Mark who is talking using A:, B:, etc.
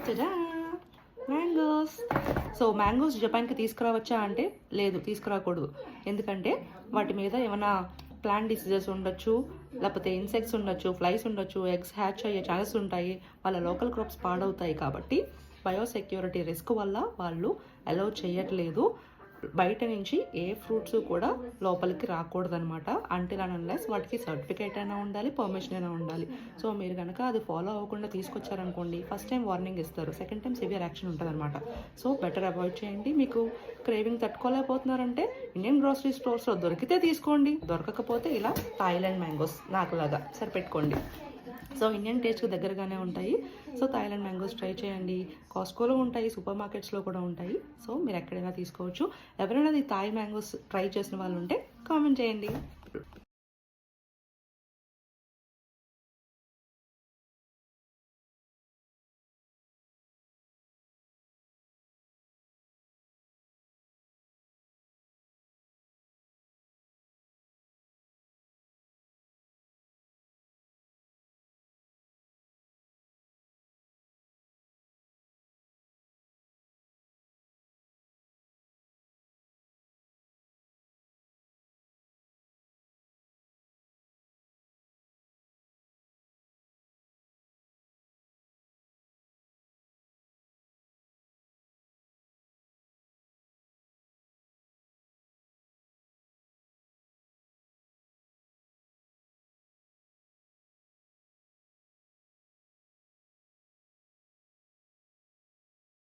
A: చడా mangoes. So mangoes జపాన్కి తీసుకురావచ్చా అంటే లేదు, తీసుకురాకూడదు. ఎందుకంటే వాటి మీద ఏమైనా ప్లాంట్ డిసీజెస్ ఉండొచ్చు, లేకపోతే ఇన్సెక్ట్స్ ఉండొచ్చు, ఫ్లైస్ ఉండొచ్చు, ఎగ్స్ హ్యాచ్ అయ్యే ఛాన్సెస్ ఉంటాయి, వాళ్ళ లోకల్ క్రాప్స్ పాడవుతాయి. కాబట్టి బయోసెక్యూరిటీ రిస్క్ వల్ల వాళ్ళు అలౌ చేయట్లేదు. బయట నుంచి ఏ ఫ్రూట్స్ కూడా లోపలికి రాకూడదనమాట. అంటిల్ అండ్ అన్లెస్ వాటికి సర్టిఫికేట్ అయినా ఉండాలి, పర్మిషన్ అయినా ఉండాలి. సో మీరు కనుక అది ఫాలో అవ్వకుండా తీసుకొచ్చారనుకోండి, ఫస్ట్ టైం వార్నింగ్ ఇస్తారు, సెకండ్ టైం సివియర్ యాక్షన్ ఉంటుంది అనమాట. సో బెటర్ అవాయిడ్ చేయండి. మీకు క్రేవింగ్ తట్టుకోలేకపోతున్నారంటే ఇండియన్ గ్రోసరీ స్టోర్స్లో దొరికితే తీసుకోండి, దొరకకపోతే ఇలా థాయిలాండ్ మ్యాంగోస్ నాకులాగా సరిపెట్టుకోండి. సో ఇండియన్ టేస్ట్కి దగ్గరగానే ఉంటాయి. సో థాయిలాండ్ మ్యాంగోస్ ట్రై చేయండి. కాస్కోలో ఉంటాయి, సూపర్ మార్కెట్స్లో కూడా ఉంటాయి. సో మీరు ఎక్కడైనా తీసుకోవచ్చు. ఎవరైనా ఈ థాయ్ మ్యాంగోస్ ట్రై చేసిన వాళ్ళు ఉంటే కామెంట్ చేయండి.